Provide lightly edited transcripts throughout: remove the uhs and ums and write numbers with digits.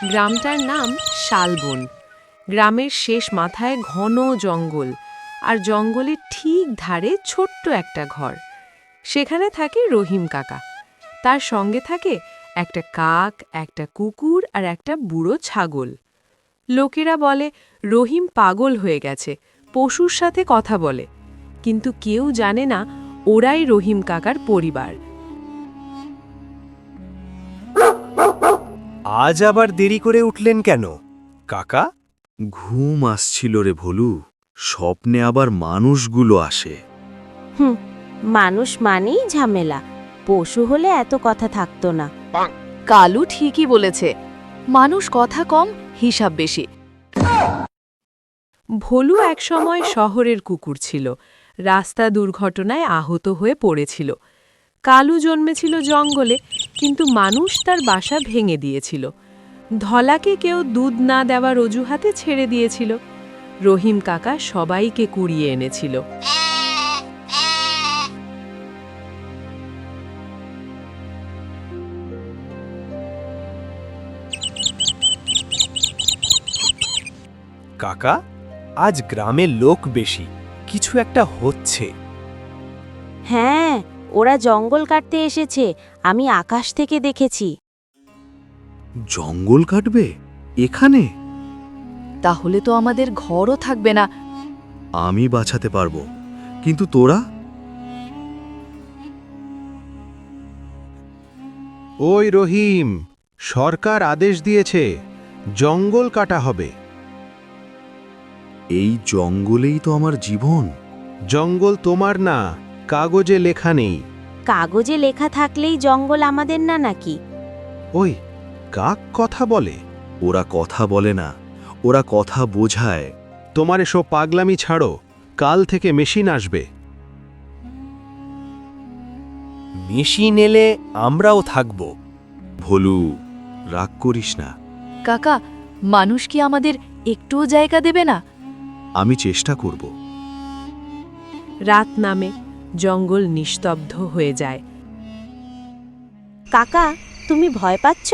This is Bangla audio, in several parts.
গ্রামটার নাম শালবন। গ্রামের শেষ মাথায় ঘন জঙ্গল, আর জঙ্গলের ঠিক ধারে ছোট্ট একটা ঘর। সেখানে থাকে রহিম কাকা। তার সঙ্গে থাকে একটা কাক, একটা কুকুর আর একটা বুড়ো ছাগল। লোকেরা বলে রহিম পাগল হয়ে গেছে, পশুর সাথে কথা বলে। কিন্তু কেউ জানে না ওরাই রহিম কাকার পরিবার। আজ আবার দেরি করে উঠলেন কেন কাকা? ঘুম আসছিল রে ভোলু, স্বপ্নে আবার মানুষগুলো আসে। মানুষ মানেই ঝামেলা, পশু হলে এত কথা থাকতো না। কালু ঠিকই বলেছে, মানুষ কথা কম, হিসাব বেশি। ভোলু একসময় শহরের কুকুর ছিল, রাস্তা দুর্ঘটনায় আহত হয়ে পড়েছিল। কালু জন্মেছিল জঙ্গলে, কিন্তু মানুষ তার বাসা ভেঙে দিয়েছিল। ধলাকে কেউ দুধ না দেওয়ার অজুহাতে ছেড়ে দিয়েছিল। রহিম কাকা সবাইকে কুড়িয়ে এনেছিল। কাকা, আজ গ্রামে লোক বেশি, কিছু একটা হচ্ছে। হ্যাঁ, ওরা জঙ্গল কাটতে এসেছে, আমি আকাশ থেকে দেখেছি। জঙ্গল কাটবে এখানে? তাহলে তো আমাদের ঘরও থাকবে না। আমি বাঁচাতে পারবো, কিন্তু তোরা? ওই রহিম, সরকার আদেশ দিয়েছে জঙ্গল কাটা হবে। এই জঙ্গলেই তো আমার জীবন। জঙ্গল তোমার না, কাগজে লেখা নেই। কাগজে লেখা থাকলেই জঙ্গল আমাদের না নাকি? ওই কাক কথা বলে। ওরা কথা বলে না, ওরা কথা বোঝায়। তোমার এসব পাগলামি ছাড়ো, কাল থেকে মেশিন আসবে। মেশিন এলে আমরাও থাকব। ভোলু, রাগ করিস না। কাকা, মানুষ কি আমাদের একটুও জায়গা দেবে না? আমি চেষ্টা করব। রাত নামে, জঙ্গল নিস্তব্ধ হয়ে যায়। কাকা, তুমি ভয় পাচ্ছ?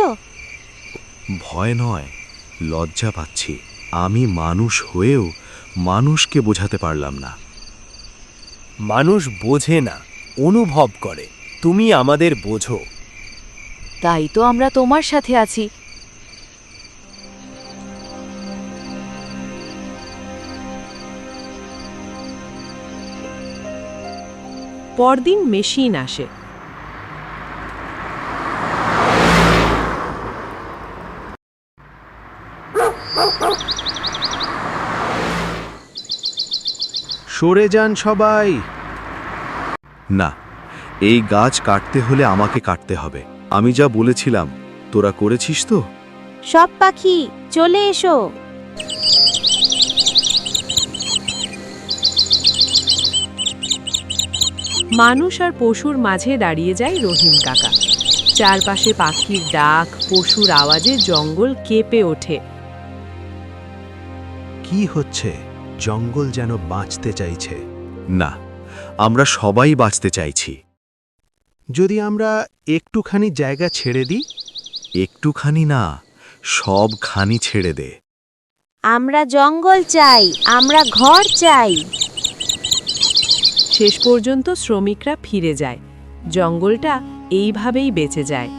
ভয় নয়, লজ্জা পাচ্ছি। আমি মানুষ হয়েও মানুষকে বোঝাতে পারলাম না। মানুষ বোঝে না, অনুভব করে। তুমি আমাদের বোঝো। তাই তো আমরা তোমার সাথে আছি। পরদিন মেশিন আসে। সরে যান সবাই। না, এই গাছ কাটতে হলে আমাকে কাটতে হবে। আমি যা বলেছিলাম তোরা করেছিস তো? সব পাখি চলে এসো। মানুষ আর পশুর মাঝে দাঁড়িয়ে যায় রহিম কাকা। চারপাশে পাখির ডাক, পশুর আওয়াজে জঙ্গল কেঁপে ওঠে। কি হচ্ছে? জঙ্গল যেন বাঁচতে চাইছে। না, আমরা সবাই বাঁচতে চাইছি। যদি আমরা একটুখানি জায়গা ছেড়ে দিই? একটুখানি না, সবখানি ছেড়ে দে। আমরা জঙ্গল চাই, আমরা ঘর চাই। শেষ পর্যন্ত শ্রমিকরা ফিরে যায়। জঙ্গলটা এইভাবেই বেঁচে যায়।